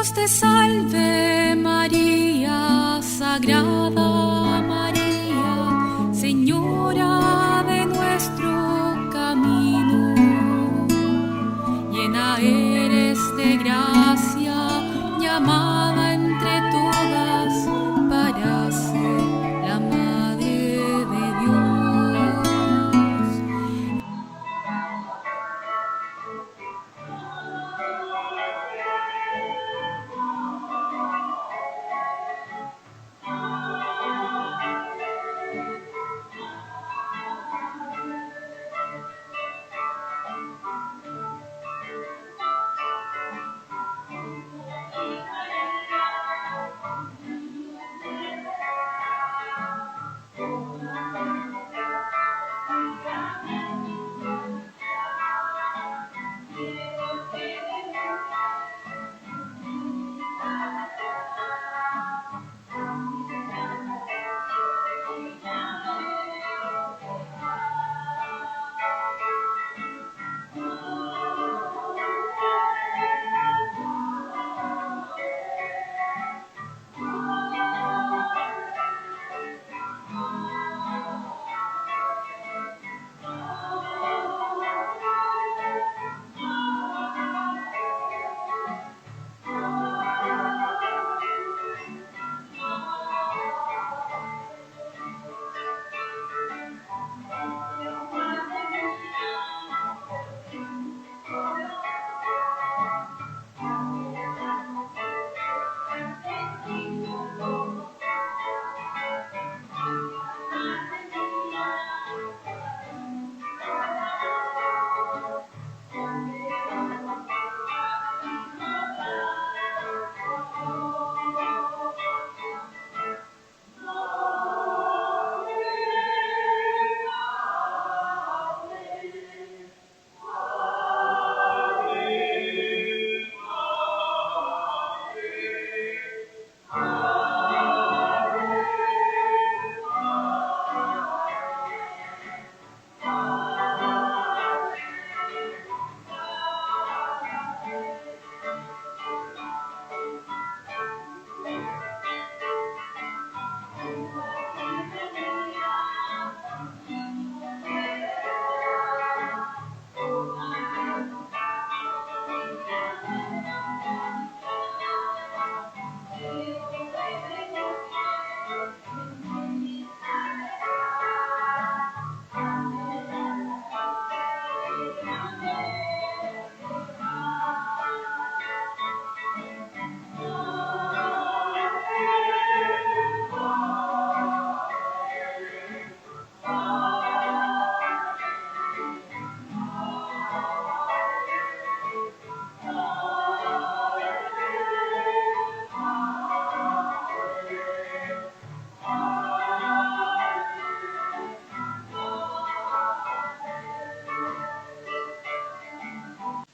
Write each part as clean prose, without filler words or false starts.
Dios te salve María, Sagrada María, Señora de nuestro camino. Llena eres de gracia, llamada entre todas para ser la Madre de Dios.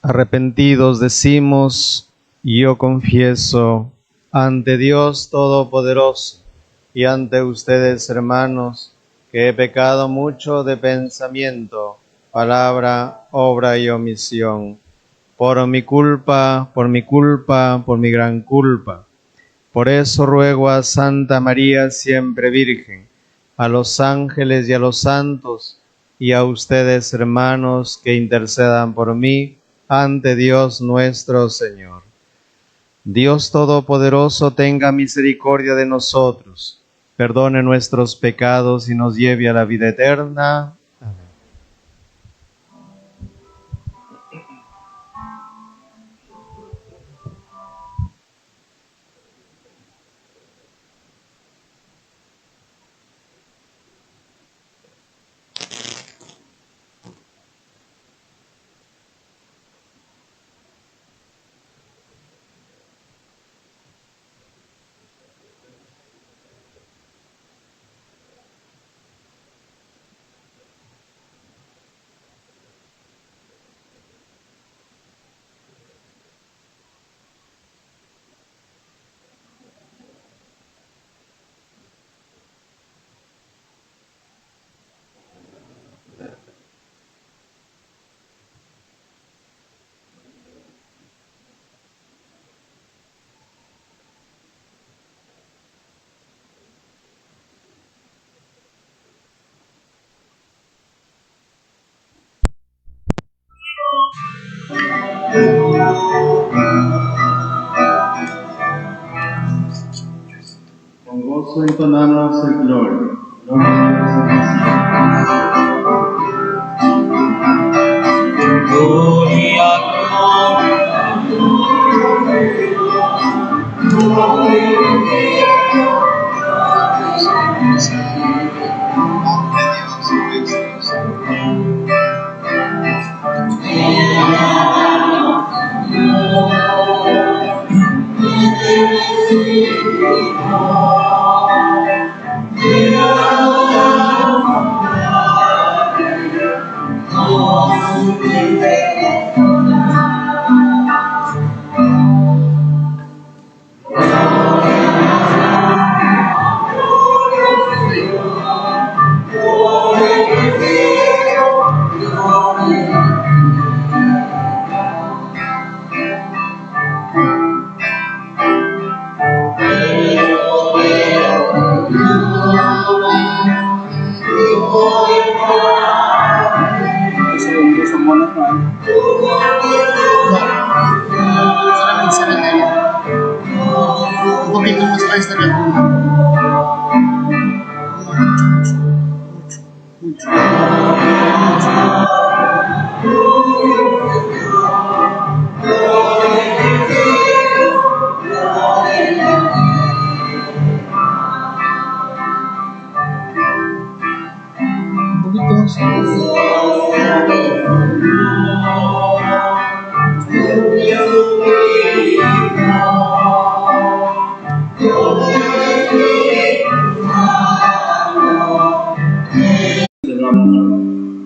Arrepentidos decimos, y yo confieso ante Dios Todopoderoso y ante ustedes, hermanos, que he pecado mucho de pensamiento, palabra, obra y omisión, por mi culpa, por mi gran culpa. Por eso ruego a Santa María, siempre Virgen, a los ángeles y a los santos, y a ustedes, hermanos, que intercedan por mí ante Dios nuestro Señor. Dios Todopoderoso tenga misericordia de nosotros, perdone nuestros pecados y nos lleve a la vida eterna. Amén. gozo entonamos el gloria. Gloria a Dios en el cielo. Gloria, Un poquito más para esta lectura. Mucho. Un poquito más.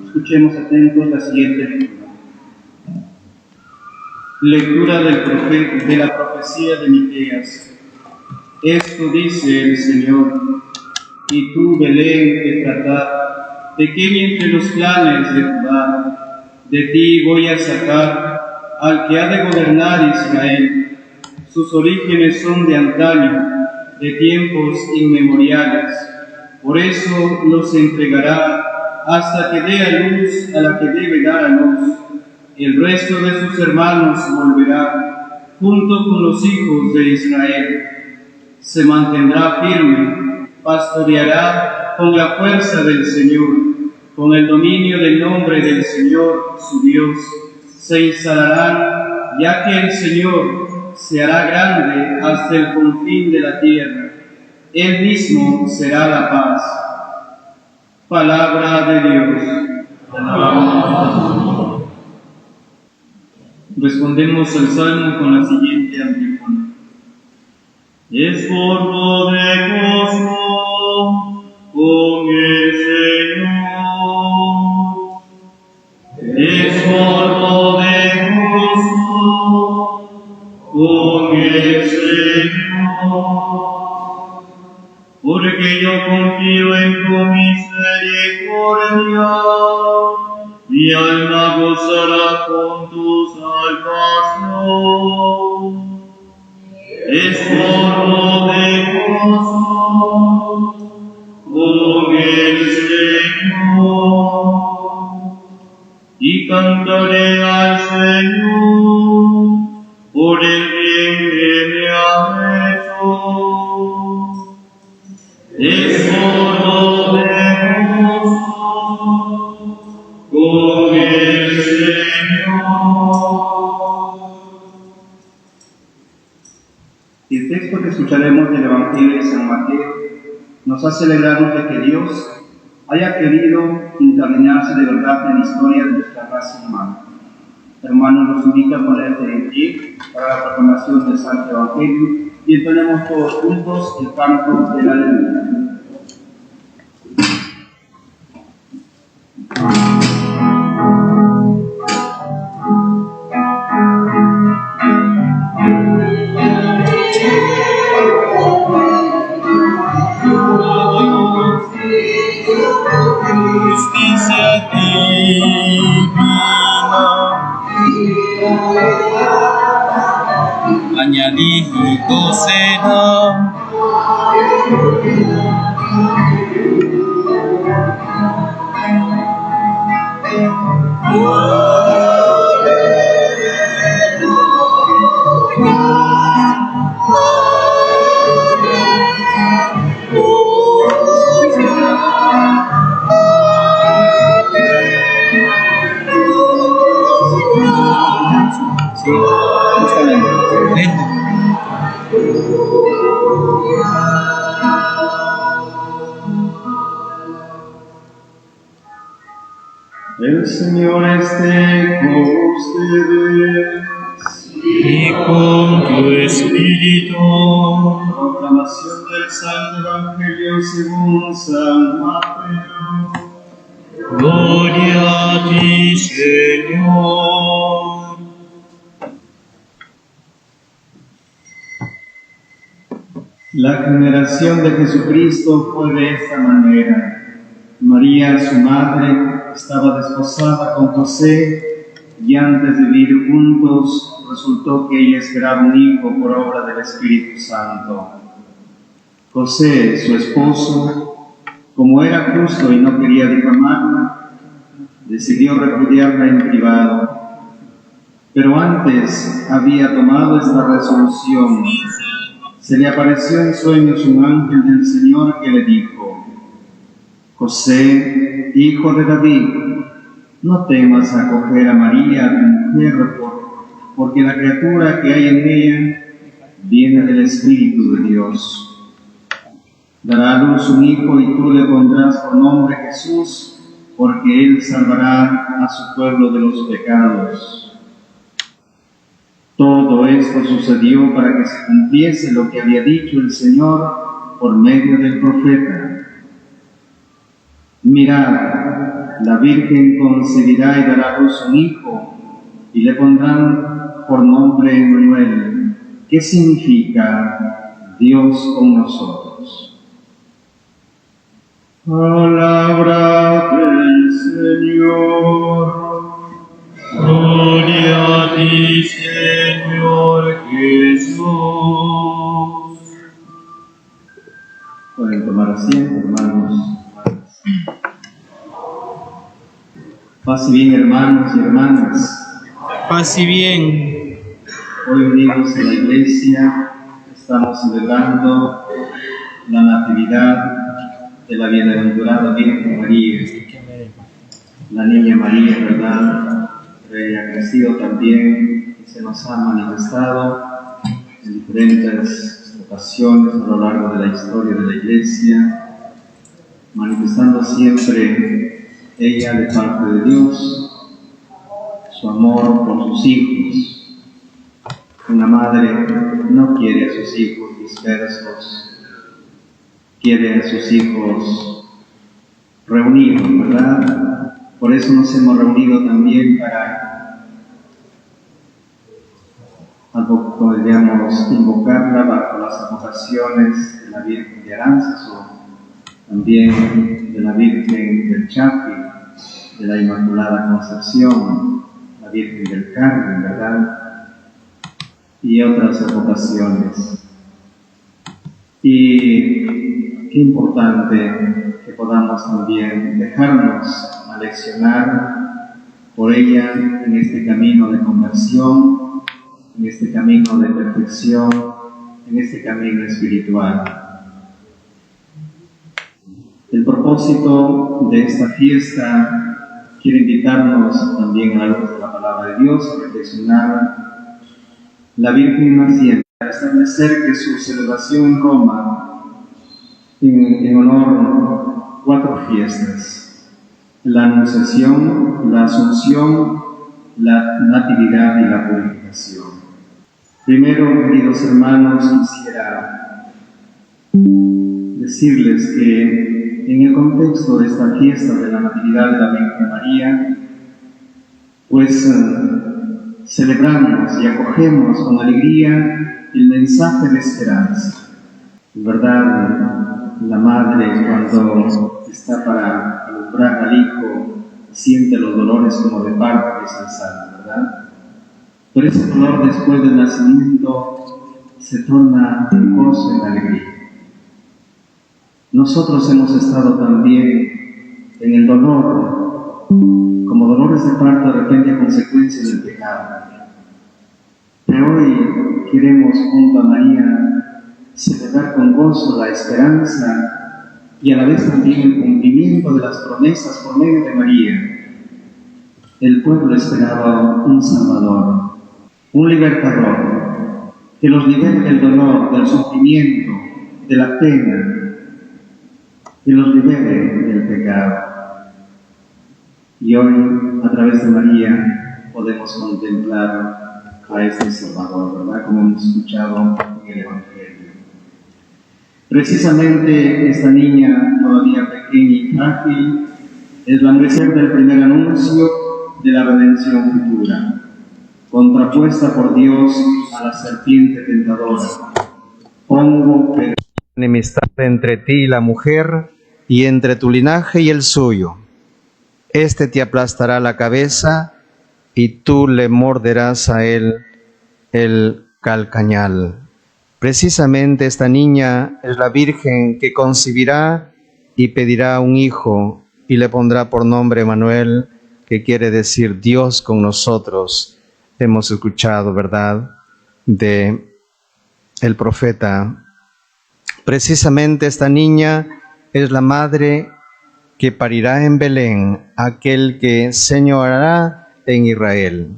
Escuchemos atentos la siguiente lectura. Lectura de la profecía de Miqueas. Esto dice el Señor: y tú, Belén Efratá, pequeña entre los clanes de Judá, de ti voy a sacar al que ha de gobernar Israel. Sus orígenes son de antaño, de tiempos inmemoriales. Por eso los entregará hasta que dé a luz a la que debe dar a luz. El resto de sus hermanos volverá, junto con los hijos de Israel. Se mantendrá firme, pastoreará con la fuerza del Señor, con el dominio del nombre del Señor, su Dios. Se instalarán, ya que el Señor se hará grande hasta el confín de la tierra. Él mismo será la paz. Palabra de Dios. Respondemos al Salmo con la siguiente antífona. Es gordo de gozo con el Señor. Es gordo de gozo con el Señor. Porque yo confío en tu misericordia, mi alma gozará con tu salvación. Es gordo de gozo con el Señor, y cantaré al Señor por el bien que me ha hecho. Es gordo de gozo con el Señor. El texto que escucharemos del Evangelio de San Mateo nos hace alegrarnos de que Dios haya querido encaminarse de verdad en la historia de nuestra raza humana. Hermanos, nos invita a ponerse en pie para la proclamación del Santo Evangelio y entonemos todos juntos el canto del Aleluya. justicia divina, añadido será. Sí. Está lento. Lento. El Señor esté con ustedes. Y con tu espíritu. Proclamación del Santo Evangelio según San Mateo. Gloria a ti, Señor. La generación de Jesucristo fue de esta manera. María, su madre, estaba desposada con José y antes de vivir juntos resultó que ella esperaba un hijo por obra del Espíritu Santo. José, su esposo, como era justo y no quería difamarla, decidió repudiarla en privado. Pero antes había tomado esta resolución. Se le apareció en sueños un ángel del Señor que le dijo: José, hijo de David, no temas acoger a María, tu mujer, porque la criatura que hay en ella viene del Espíritu de Dios. Dará a luz un hijo y tú le pondrás por nombre Jesús, porque él salvará a su pueblo de los pecados. Todo esto sucedió para que se cumpliese lo que había dicho el Señor por medio del profeta. Mirad, la Virgen concebirá y dará a luz un hijo, y le pondrán por nombre Emmanuel, que significa Dios con nosotros. Palabra del Señor. Gloria a ti, Señor Jesús. Pueden tomar asiento, hermanos. Paz y bien, hermanos y hermanas. Paz y bien. Hoy unidos en la iglesia estamos celebrando la Natividad de la Bienaventurada Virgen María, la Niña María, ¿verdad? Ella ha crecido también y se nos ha manifestado en diferentes ocasiones a lo largo de la historia de la iglesia, manifestando siempre ella de parte de Dios su amor por sus hijos. Una madre no quiere a sus hijos dispersos, quiere a sus hijos reunidos, ¿verdad? Por eso nos hemos reunido también para, podríamos invocarla bajo las advocaciones de la Virgen de Aránzazu, también de la Virgen del Chapi, de la Inmaculada Concepción, la Virgen del Carmen, ¿verdad? Y otras advocaciones. Y qué importante que podamos también dejarnos aleccionar por ella en este camino de conversión, en este camino de perfección, en este camino espiritual. El propósito de esta fiesta quiere invitarnos también a la luz de la palabra de Dios a reflexionar la Virgen naciente, a establecer que su celebración en Roma en honor a 4 fiestas: la Anunciación, la Asunción, la Natividad y la Purificación. Primero, queridos hermanos, quisiera decirles que en el contexto de esta fiesta de la Natividad de la Virgen María, pues celebramos y acogemos con alegría el mensaje de esperanza. En verdad, la madre cuando está para alumbrar al hijo siente los dolores como de parto descansando, ¿verdad? Pero ese dolor después del nacimiento se torna en gozo, en alegría. Nosotros hemos estado también en el dolor, como dolores de parto de repente a consecuencia del pecado. Pero hoy queremos junto a María celebrar con gozo la esperanza y a la vez también el cumplimiento de las promesas por medio de María. El pueblo esperaba un Salvador. un libertador, que los libere del dolor, del sufrimiento, de la pena, que los libere del pecado. Y hoy, a través de María, podemos contemplar a este Salvador, ¿verdad? Como hemos escuchado en el Evangelio. Precisamente esta niña, todavía pequeña y frágil, es la mujer del primer anuncio de la redención futura, contrapuesta por Dios a la serpiente tentadora. Pongo enemistad entre ti y la mujer, y entre tu linaje y el suyo. Este te aplastará la cabeza, y tú le morderás a él el calcañal. Precisamente esta niña es la Virgen que concebirá y pedirá un hijo, y le pondrá por nombre Manuel, que quiere decir Dios con nosotros. Hemos escuchado, ¿verdad?, de el profeta. Precisamente esta niña es la madre que parirá en Belén aquel que señorará en Israel.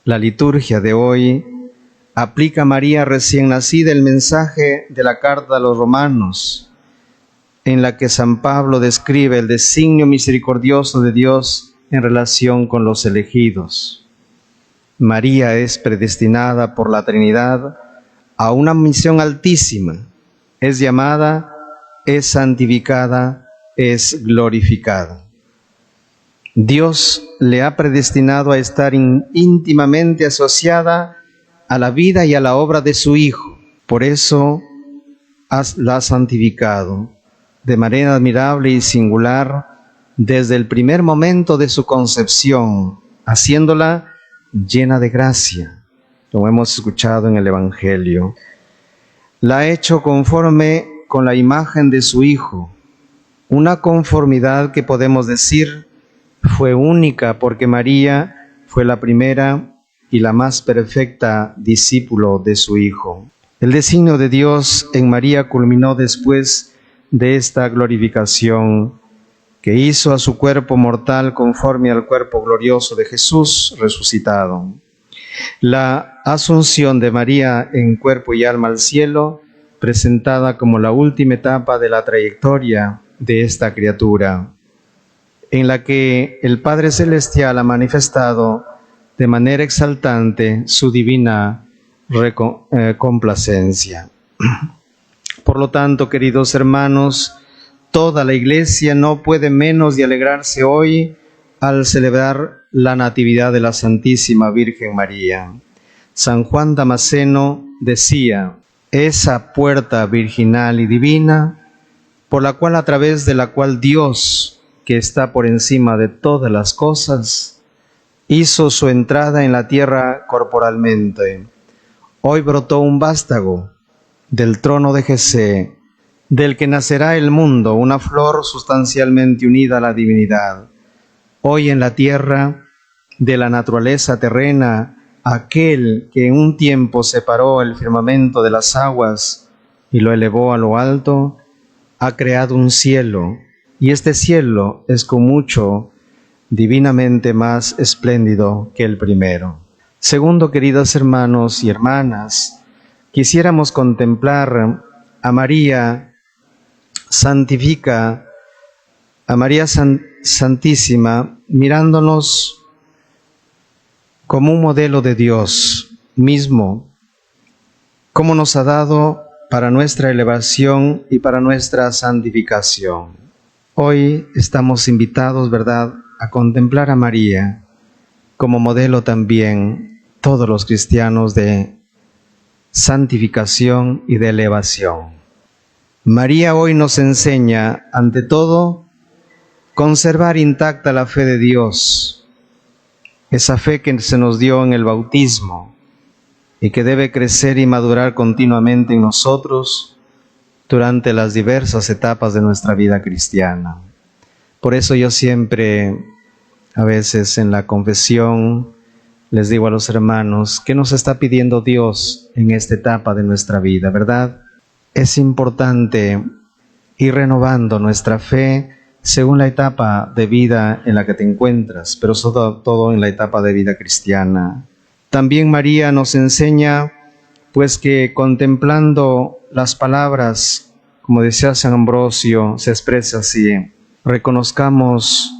La liturgia de hoy aplica a María recién nacida el mensaje de la carta a los romanos, en la que San Pablo describe el designio misericordioso de Dios en relación con los elegidos. María es predestinada por la Trinidad a una misión altísima. Es llamada, es santificada, es glorificada. Dios le ha predestinado a estar íntimamente asociada a la vida y a la obra de su Hijo. Por eso la ha santificado de manera admirable y singular desde el primer momento de su concepción, haciéndola llena de gracia, como hemos escuchado en el Evangelio. La ha hecho conforme con la imagen de su Hijo, una conformidad que podemos decir fue única porque María fue la primera y la más perfecta discípulo de su Hijo. El designio de Dios en María culminó después de esta glorificación, que hizo a su cuerpo mortal conforme al cuerpo glorioso de Jesús resucitado. La asunción de María en cuerpo y alma al cielo, presentada como la última etapa de la trayectoria de esta criatura, en la que el Padre Celestial ha manifestado de manera exaltante su divina complacencia. Por lo tanto, queridos hermanos, toda la Iglesia no puede menos de alegrarse hoy al celebrar la Natividad de la Santísima Virgen María. San Juan Damasceno decía: esa puerta virginal y divina, por la cual, a través de la cual Dios, que está por encima de todas las cosas, hizo su entrada en la tierra corporalmente. Hoy brotó un vástago del trono de Jesé, del que nacerá el mundo, una flor sustancialmente unida a la divinidad. Hoy en la tierra, de la naturaleza terrena, aquel que en un tiempo separó el firmamento de las aguas y lo elevó a lo alto, ha creado un cielo, y este cielo es con mucho divinamente más espléndido que el primero. Segundo, queridos hermanos y hermanas, quisiéramos contemplar a María santifica, a María Santísima, mirándonos como un modelo de Dios mismo, como nos ha dado para nuestra elevación y para nuestra santificación. Hoy estamos invitados, ¿verdad?, a contemplar a María como modelo también todos los cristianos de santificación y de elevación. María hoy nos enseña, ante todo, conservar intacta la fe de Dios, esa fe que se nos dio en el bautismo y que debe crecer y madurar continuamente en nosotros durante las diversas etapas de nuestra vida cristiana. Por eso yo siempre, a veces en la confesión, les digo a los hermanos, ¿qué nos está pidiendo Dios en esta etapa de nuestra vida, verdad? Es importante ir renovando nuestra fe según la etapa de vida en la que te encuentras, pero sobre todo en la etapa de vida cristiana. También María nos enseña, pues, que contemplando las palabras, como decía San Ambrosio, se expresa así: reconozcamos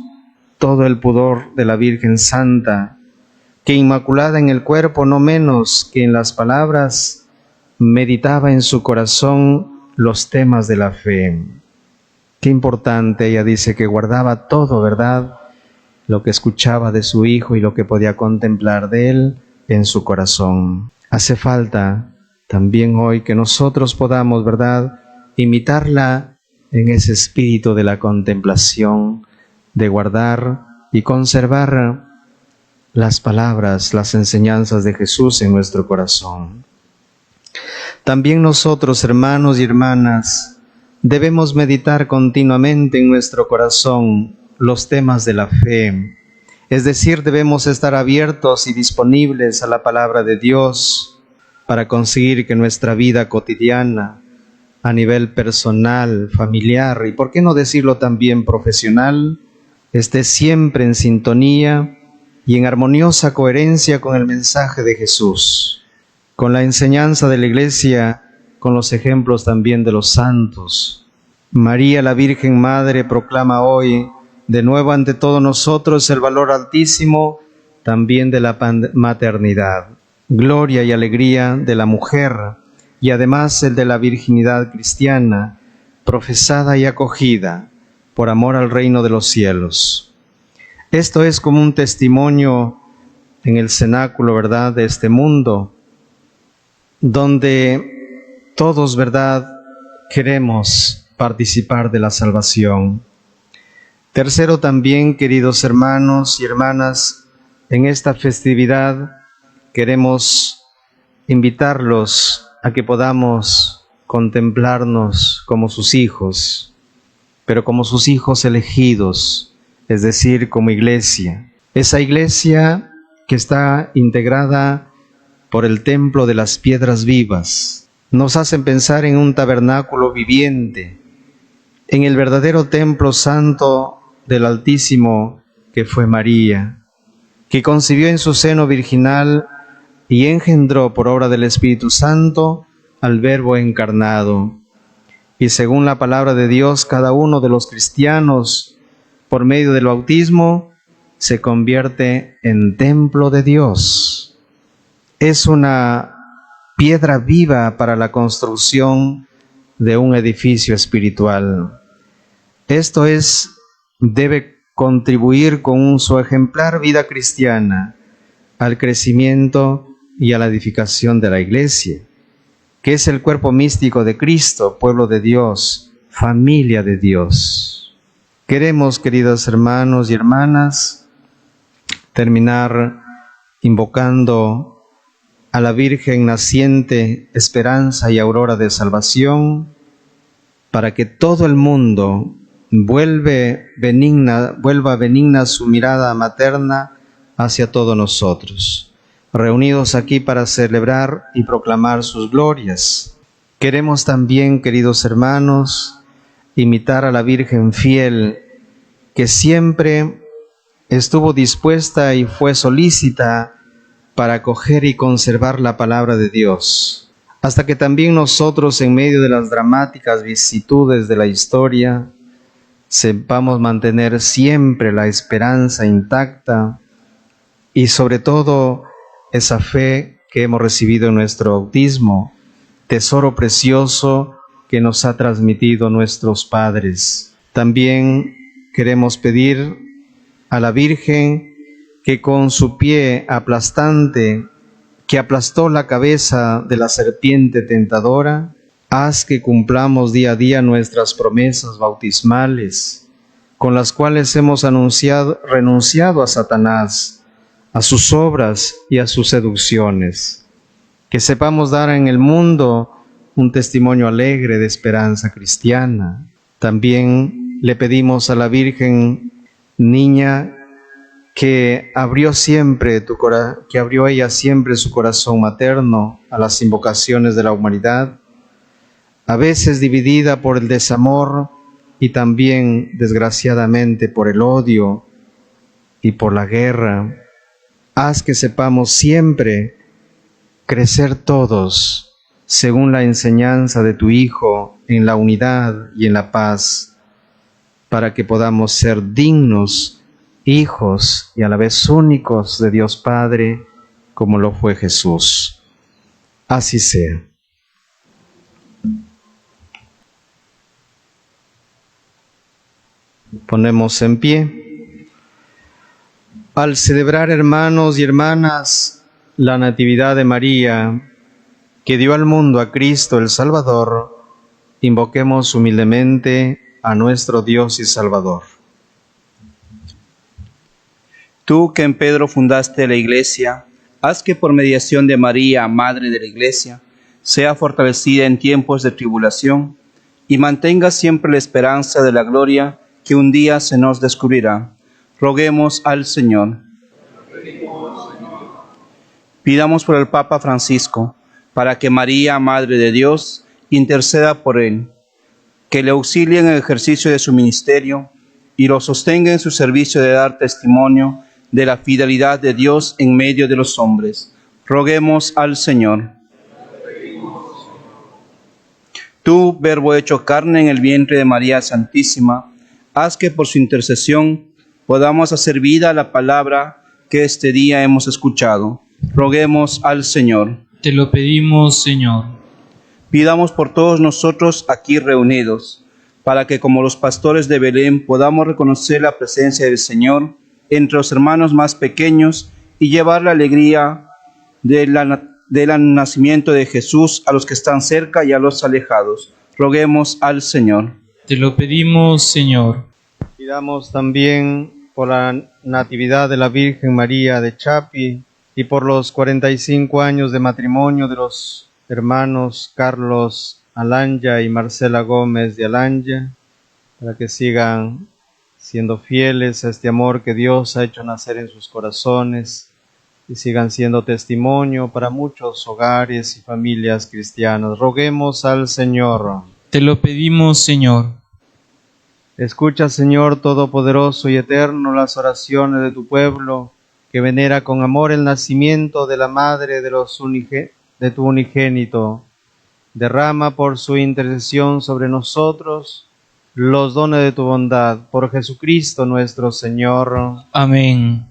todo el pudor de la Virgen Santa, que inmaculada en el cuerpo no menos que en las palabras, meditaba en su corazón los temas de la fe. Qué importante, ella dice que guardaba todo, ¿verdad? Lo que escuchaba de su Hijo y lo que podía contemplar de Él en su corazón. Hace falta también hoy que nosotros podamos, ¿verdad?, imitarla en ese espíritu de la contemplación, de guardar y conservar las palabras, las enseñanzas de Jesús en nuestro corazón. También nosotros, hermanos y hermanas, debemos meditar continuamente en nuestro corazón los temas de la fe. Es decir, debemos estar abiertos y disponibles a la palabra de Dios para conseguir que nuestra vida cotidiana, a nivel personal, familiar y, por qué no decirlo también profesional, esté siempre en sintonía y en armoniosa coherencia con el mensaje de Jesús, con la enseñanza de la Iglesia, con los ejemplos también de los santos. María, la Virgen Madre, proclama hoy de nuevo ante todos nosotros el valor altísimo también de la maternidad, gloria y alegría de la mujer, y además el de la virginidad cristiana, profesada y acogida por amor al reino de los cielos. Esto es como un testimonio en el cenáculo, ¿verdad?, de este mundo, donde todos, ¿verdad?, queremos participar de la salvación. Tercero también, queridos hermanos y hermanas, en esta festividad queremos invitarlos a que podamos contemplarnos como sus hijos, pero como sus hijos elegidos, es decir, como iglesia. Esa iglesia que está integrada por el templo de las piedras vivas, nos hacen pensar en un tabernáculo viviente, en el verdadero templo santo del Altísimo que fue María, que concibió en su seno virginal y engendró por obra del Espíritu Santo al Verbo encarnado. Y según la palabra de Dios, cada uno de los cristianos, por medio del bautismo, se convierte en templo de Dios. Es una piedra viva para la construcción de un edificio espiritual. Esto debe contribuir con su ejemplar vida cristiana al crecimiento y a la edificación de la Iglesia, que es el cuerpo místico de Cristo, pueblo de Dios, familia de Dios. Queremos, queridos hermanos y hermanas, terminar invocando a la Virgen naciente, esperanza y aurora de salvación, para que todo el mundo vuelva benigna su mirada materna hacia todos nosotros, reunidos aquí para celebrar y proclamar sus glorias. Queremos también, queridos hermanos, imitar a la Virgen fiel, que siempre estuvo dispuesta y fue solícita para acoger y conservar la palabra de Dios, hasta que también nosotros, en medio de las dramáticas vicisitudes de la historia, sepamos mantener siempre la esperanza intacta y sobre todo esa fe que hemos recibido en nuestro bautismo, tesoro precioso que nos ha transmitido nuestros padres. También queremos pedir a la Virgen que con su pie aplastante, que aplastó la cabeza de la serpiente tentadora, haz que cumplamos día a día nuestras promesas bautismales, con las cuales hemos renunciado a Satanás, a sus obras y a sus seducciones. Que sepamos dar en el mundo un testimonio alegre de esperanza cristiana. También le pedimos a la Virgen Niña que abrió ella siempre su corazón materno a las invocaciones de la humanidad, a veces dividida por el desamor y también, desgraciadamente, por el odio y por la guerra. haz que sepamos siempre crecer todos según la enseñanza de tu Hijo en la unidad y en la paz, para que podamos ser dignos hijos y a la vez únicos de Dios Padre, como lo fue Jesús. Así sea. Ponemos en pie. Al celebrar, hermanos y hermanas, la Natividad de María, que dio al mundo a Cristo el Salvador, invoquemos humildemente a nuestro Dios y Salvador. Tú que en Pedro fundaste la Iglesia, haz que por mediación de María, Madre de la Iglesia, sea fortalecida en tiempos de tribulación y mantenga siempre la esperanza de la gloria que un día se nos descubrirá. Roguemos al Señor. Pidamos por el Papa Francisco, para que María, Madre de Dios, interceda por él, que le auxilie en el ejercicio de su ministerio y lo sostenga en su servicio de dar testimonio de la fidelidad de Dios en medio de los hombres. Roguemos al Señor. Tú, Verbo hecho carne en el vientre de María Santísima, haz que por su intercesión podamos hacer vida a la palabra que este día hemos escuchado. Roguemos al Señor. Te lo pedimos, Señor. Pidamos por todos nosotros aquí reunidos, para que como los pastores de Belén podamos reconocer la presencia del Señor entre los hermanos más pequeños y llevar la alegría del nacimiento de Jesús a los que están cerca y a los alejados. Roguemos al Señor. Te lo pedimos, Señor. Pidamos también por la Natividad de la Virgen María de Chapi y por los 45 años de matrimonio de los hermanos Carlos Alanya y Marcela Gómez de Alanya, para que sigan siendo fieles a este amor que Dios ha hecho nacer en sus corazones y sigan siendo testimonio para muchos hogares y familias cristianas. Roguemos al Señor. Te lo pedimos, Señor. Escucha, Señor Todopoderoso y Eterno, las oraciones de tu pueblo, que venera con amor el nacimiento de la Madre de tu unigénito. Derrama por su intercesión sobre nosotros los dones de tu bondad. Por Jesucristo nuestro Señor. Amén.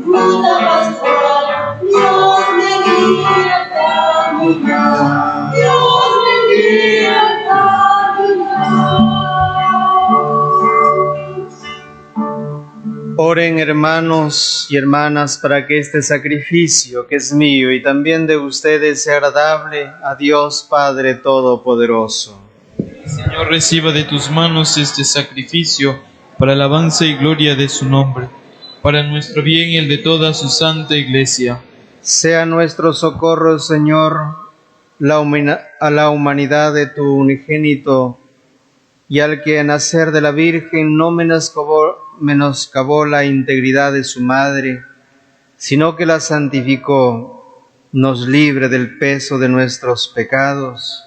Ruta pastoral, Dios me guía a caminar, Dios me guía a caminar. Oren, hermanos y hermanas, para que este sacrificio que es mío y también de ustedes sea agradable a Dios Padre Todopoderoso. Señor, reciba de tus manos este sacrificio para alabanza y gloria de su nombre, para nuestro bien y el de toda su santa Iglesia. Sea nuestro socorro, Señor, a la humanidad de tu unigénito, y al que a nacer de la Virgen no menoscabó la integridad de su madre, sino que la santificó, nos libre del peso de nuestros pecados,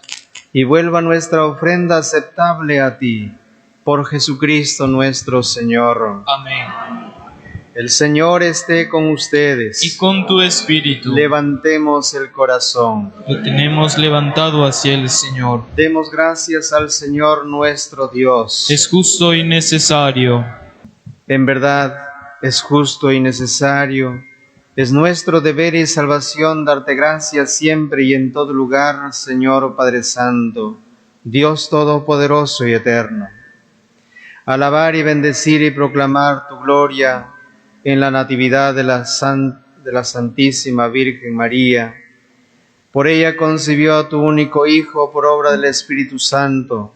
y vuelva nuestra ofrenda aceptable a ti, por Jesucristo nuestro Señor. Amén. El Señor esté con ustedes. Y con tu espíritu. Levantemos el corazón. Lo tenemos levantado hacia el Señor. Demos gracias al Señor nuestro Dios. Es justo y necesario. En verdad, es justo y necesario. Es nuestro deber y salvación darte gracias siempre y en todo lugar, Señor Padre Santo, Dios Todopoderoso y Eterno. Alabar y bendecir y proclamar tu gloria en la natividad de la Santísima Virgen María. Por ella concibió a tu único Hijo por obra del Espíritu Santo,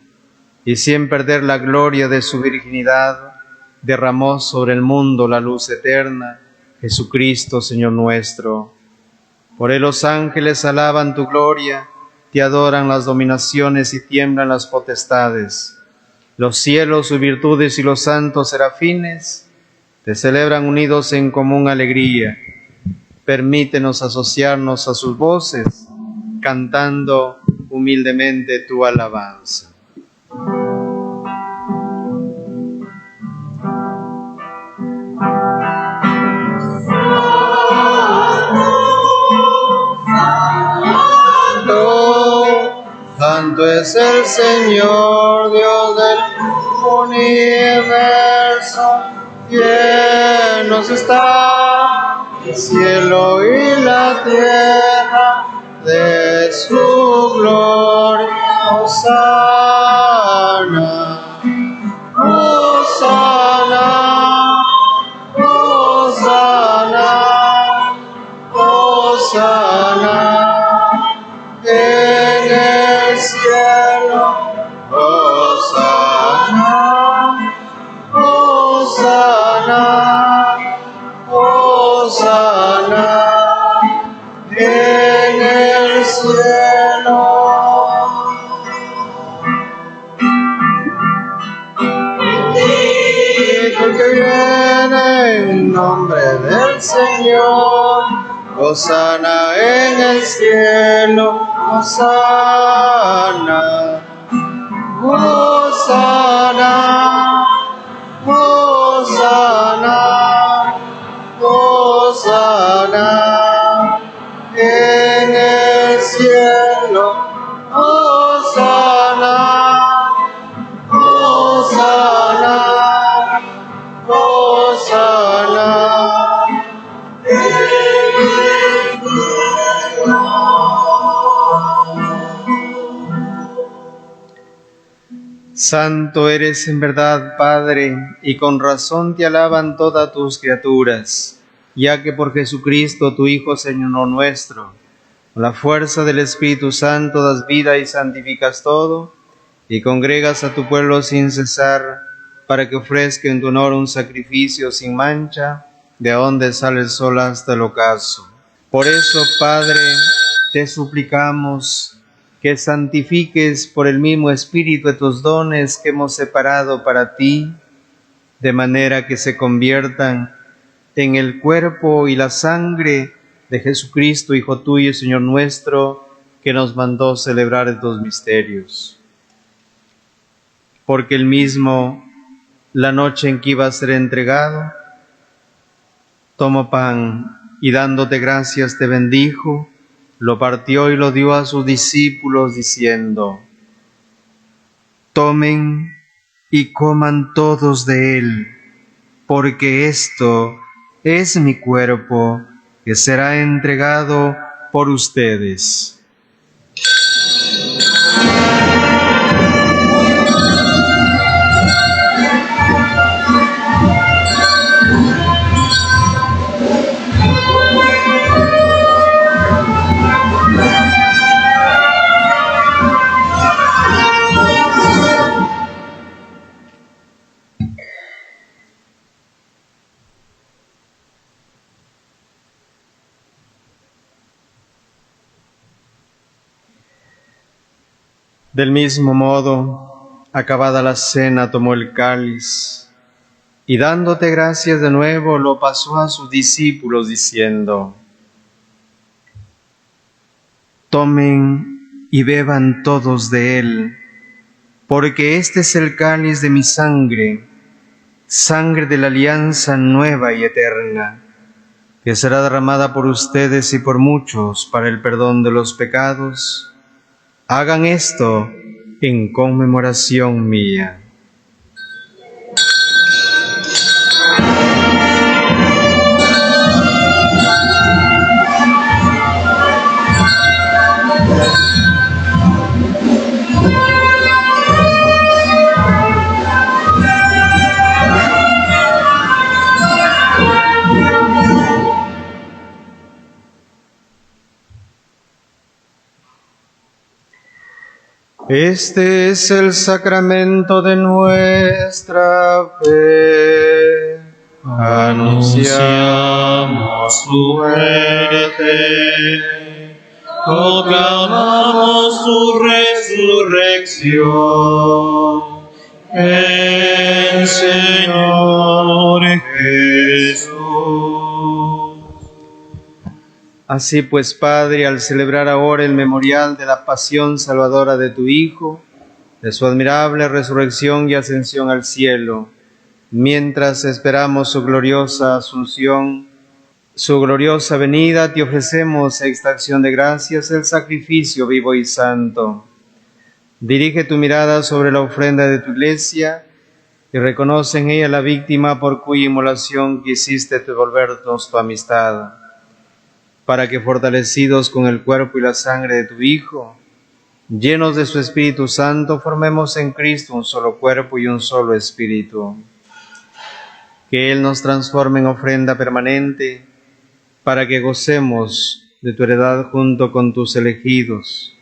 y sin perder la gloria de su virginidad, derramó sobre el mundo la luz eterna, Jesucristo, Señor nuestro. Por él los ángeles alaban tu gloria, te adoran las dominaciones y tiemblan las potestades. Los cielos, sus virtudes y los santos serafines te celebran unidos en común alegría. Permítenos asociarnos a sus voces, cantando humildemente tu alabanza. Santo es el Señor, Dios del universo, llenos está el cielo y la tierra de su gloria. Hosana, Hosana, Hosana, Hosana en el cielo. Hosana, Hosana, Hosana en el cielo. Bendito el que viene en nombre del Señor. Hosana en el cielo. Hosana, Hosana, Hosana, Hosana en el cielo. Hosana, Hosana, Hosana en el cielo. Santo eres en verdad, Padre, y con razón te alaban todas tus criaturas, ya que por Jesucristo, tu Hijo, Señor nuestro, con la fuerza del Espíritu Santo das vida y santificas todo, y congregas a tu pueblo sin cesar, para que ofrezca en tu honor un sacrificio sin mancha, de donde sale el sol hasta el ocaso. Por eso, Padre, te suplicamos que santifiques por el mismo Espíritu tus dones que hemos separado para ti, de manera que se conviertan en el cuerpo y la sangre de Jesucristo, Hijo tuyo y Señor nuestro, que nos mandó celebrar estos misterios. Porque él mismo, la noche en que iba a ser entregado, tomó pan y dándote gracias te bendijo, lo partió y lo dio a sus discípulos diciendo: tomen y coman todos de él, porque esto es mi cuerpo que será entregado por ustedes. Del mismo modo, acabada la cena, tomó el cáliz y dándote gracias de nuevo, lo pasó a sus discípulos diciendo: tomen y beban todos de él, porque este es el cáliz de mi sangre, sangre de la alianza nueva y eterna, que será derramada por ustedes y por muchos para el perdón de los pecados. Hagan esto en conmemoración mía. Este es el sacramento de nuestra fe. Anunciamos tu muerte, proclamamos tu resurrección. Ven, Señor Jesús. Así pues, Padre, al celebrar ahora el memorial de la pasión salvadora de tu Hijo, de su admirable resurrección y ascensión al cielo, mientras esperamos su gloriosa asunción, su gloriosa venida, te ofrecemos esta acción de gracias, el sacrificio vivo y santo. Dirige tu mirada sobre la ofrenda de tu Iglesia y reconoce en ella la víctima por cuya inmolación quisiste devolvernos tu amistad, para que fortalecidos con el cuerpo y la sangre de tu Hijo, llenos de su Espíritu Santo, formemos en Cristo un solo cuerpo y un solo espíritu. Que Él nos transforme en ofrenda permanente, para que gocemos de tu heredad junto con tus elegidos,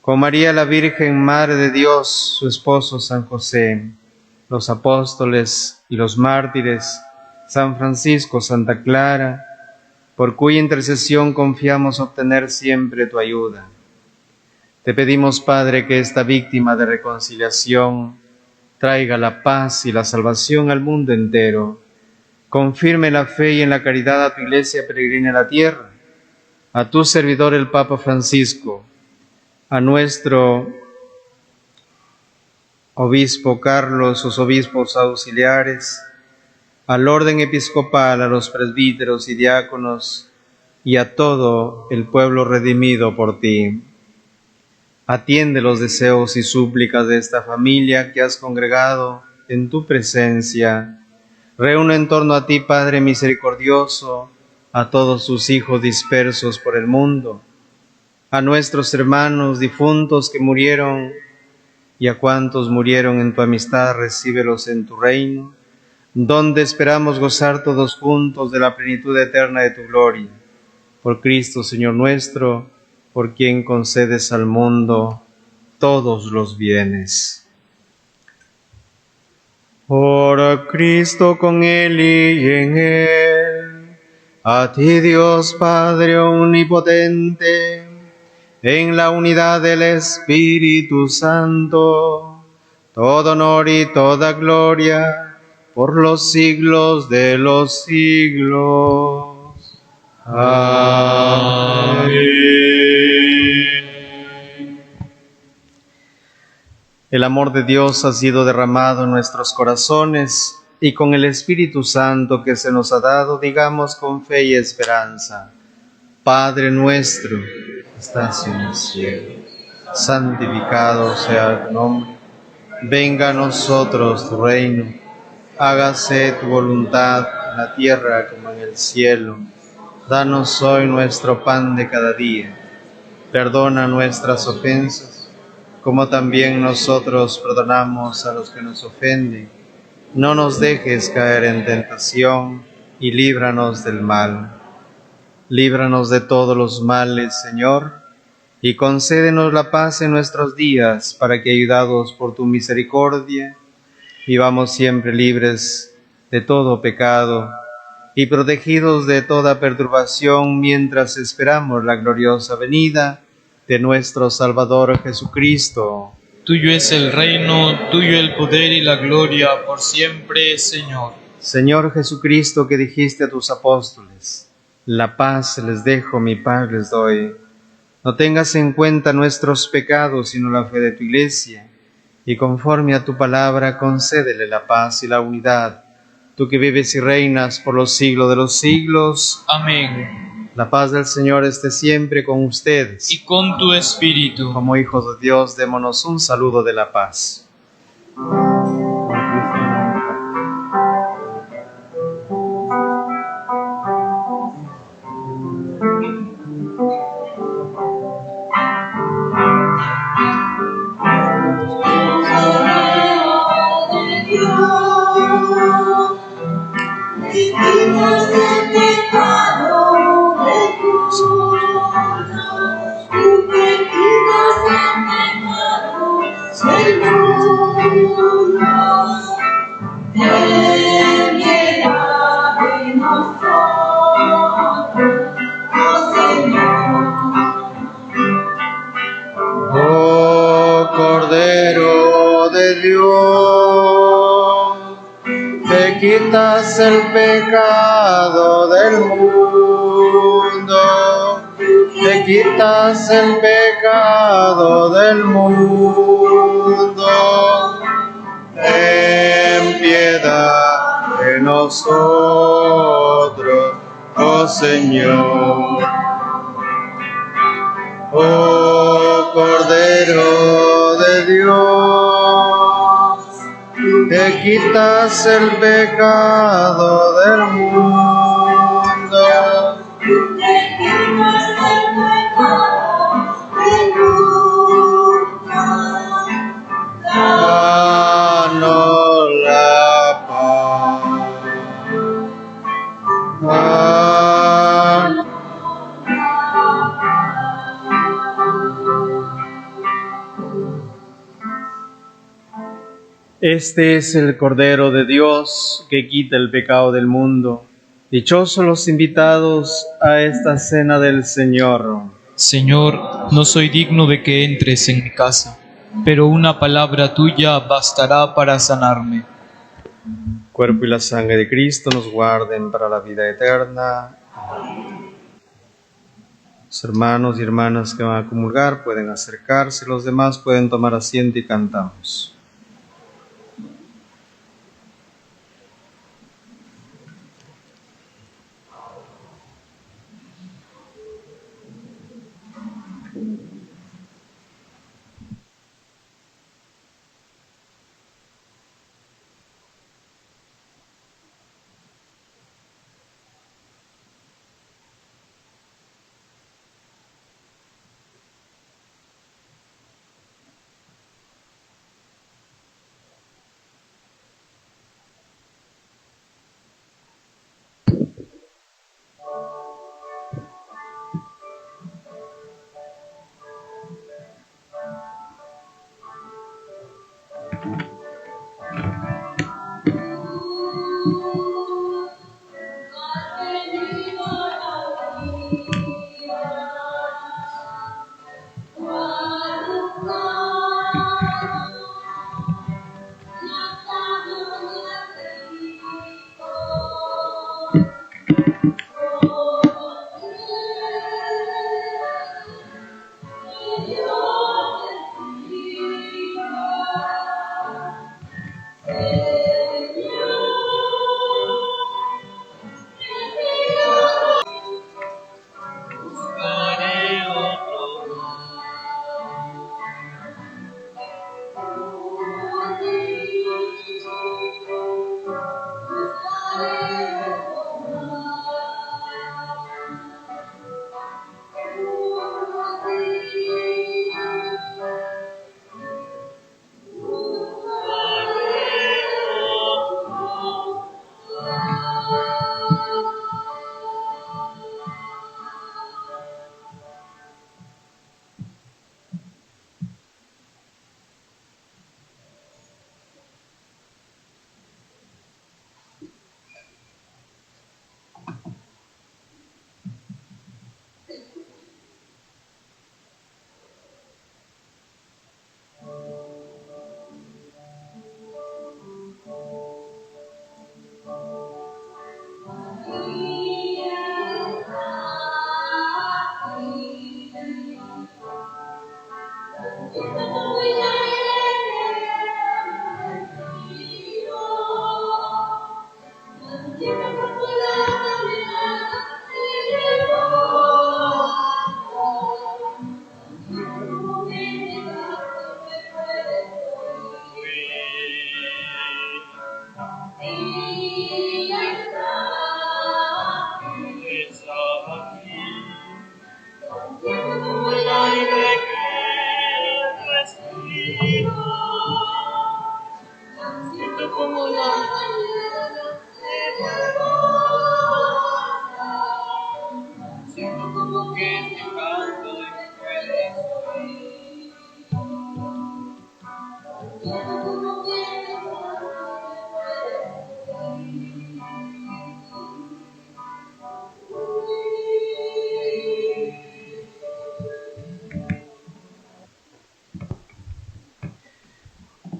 con María la Virgen, Madre de Dios, su esposo San José, los apóstoles y los mártires, San Francisco, Santa Clara, por cuya intercesión confiamos obtener siempre tu ayuda. Te pedimos, Padre, que esta víctima de reconciliación traiga la paz y la salvación al mundo entero. Confirme la fe y en la caridad a tu Iglesia peregrina en la tierra, a tu servidor el Papa Francisco, a nuestro obispo Carlos, sus obispos auxiliares, al orden episcopal, a los presbíteros y diáconos, y a todo el pueblo redimido por ti. Atiende los deseos y súplicas de esta familia que has congregado en tu presencia. Reúne en torno a ti, Padre misericordioso, a todos tus hijos dispersos por el mundo, a nuestros hermanos difuntos que murieron y a cuantos murieron en tu amistad, recíbelos en tu reino, donde esperamos gozar todos juntos de la plenitud eterna de tu gloria. Por Cristo, Señor nuestro, por quien concedes al mundo todos los bienes. Por Cristo, con Él y en Él, a ti Dios Padre omnipotente, en la unidad del Espíritu Santo, todo honor y toda gloria, por los siglos de los siglos. Amén. El amor de Dios ha sido derramado en nuestros corazones y con el Espíritu Santo que se nos ha dado, digamos con fe y esperanza: Padre nuestro, que estás en el cielo, santificado sea tu nombre. Venga a nosotros tu reino, hágase tu voluntad en la tierra como en el cielo. Danos hoy nuestro pan de cada día. Perdona nuestras ofensas, como también nosotros perdonamos a los que nos ofenden. No nos dejes caer en tentación y líbranos del mal. Líbranos de todos los males, Señor, y concédenos la paz en nuestros días, para que, ayudados por tu misericordia, vivamos siempre libres de todo pecado y protegidos de toda perturbación, mientras esperamos la gloriosa venida de nuestro Salvador Jesucristo. Tuyo es el reino, tuyo el poder y la gloria por siempre, Señor. Señor Jesucristo, que dijiste a tus apóstoles: la paz les dejo, mi paz les doy. No tengas en cuenta nuestros pecados, sino la fe de tu Iglesia, y conforme a tu palabra concédele la paz y la unidad. Tú que vives y reinas por los siglos de los siglos. Amén. La paz del Señor esté siempre con ustedes. Y con tu espíritu. Como hijos de Dios, démonos un saludo de la paz. Oh Cordero de Dios, que quitas el pecado del mundo, que quitas el pecado del mundo, ten piedad de nosotros, oh Señor. Oh Cordero de Dios, que quitas el pecado del mundo, danos la paz. Este es el Cordero de Dios que quita el pecado del mundo. Dichosos los invitados a esta cena del Señor. Señor, no soy digno de que entres en mi casa, pero una palabra tuya bastará para sanarme. Cuerpo y la sangre de Cristo nos guarden para la vida eterna. Los hermanos y hermanas que van a comulgar pueden acercarse, los demás pueden tomar asiento y cantamos.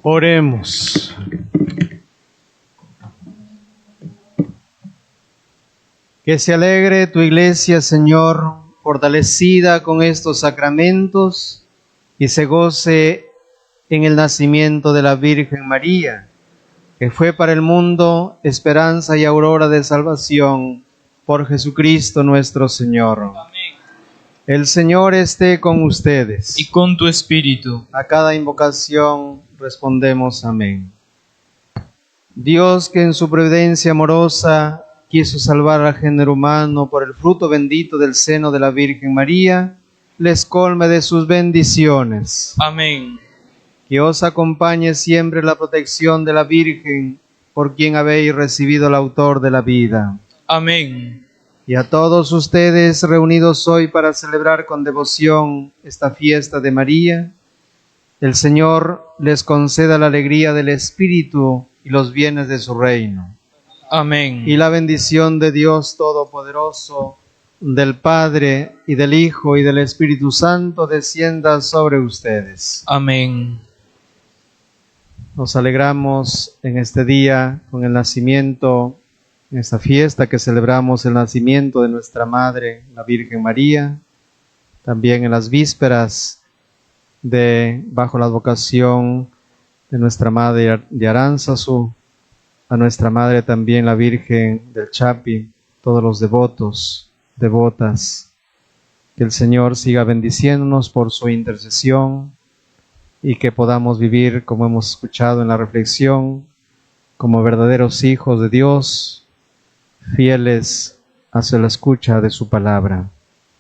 Oremos. Que se alegre tu iglesia, Señor, fortalecida con estos sacramentos, y se goce en el nacimiento de la Virgen María, que fue para el mundo esperanza y aurora de salvación, por Jesucristo nuestro Señor. Amén. El Señor esté con ustedes. Y con tu espíritu. A cada invocación respondemos amén. Dios, que en su providencia amorosa quiso salvar al género humano por el fruto bendito del seno de la Virgen María, les colme de sus bendiciones. Amén. Que os acompañe siempre la protección de la Virgen, por quien habéis recibido el autor de la vida. Amén. Y a todos ustedes reunidos hoy para celebrar con devoción esta fiesta de María, el Señor les conceda la alegría del Espíritu y los bienes de su reino. Amén. Y la bendición de Dios Todopoderoso, del Padre, y del Hijo, y del Espíritu Santo, descienda sobre ustedes. Amén. Nos alegramos en este día con el nacimiento, en esta fiesta que celebramos el nacimiento de nuestra Madre, la Virgen María, también en las vísperas bajo la advocación de nuestra Madre de Aránzazu, a nuestra Madre también la Virgen del Chapi, todos los devotos, devotas, que el Señor siga bendiciéndonos por su intercesión y que podamos vivir, como hemos escuchado en la reflexión, como verdaderos hijos de Dios, fieles hacia la escucha de su palabra.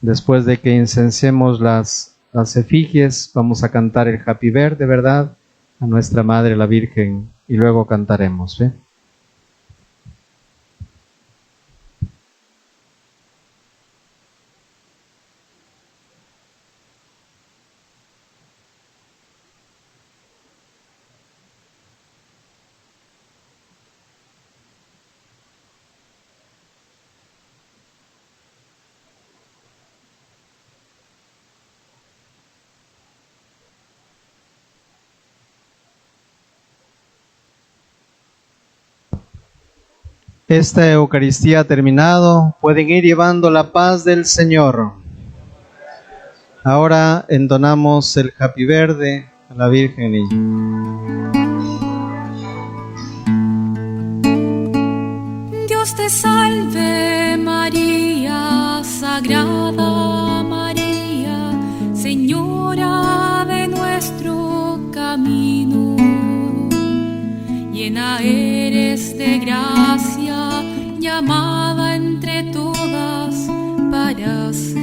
Después de que incensemos las efigies, vamos a cantar el Happy Ver, de verdad, a nuestra Madre la Virgen, y luego cantaremos, ¿eh? Esta Eucaristía ha terminado. Pueden ir llevando la paz del Señor. Ahora entonamos el Happy Verde a la Virgen Niña. Dios te salve María, Sagrada María, Señora de nuestro camino. Llena eres de gracia, llamada entre todas para ser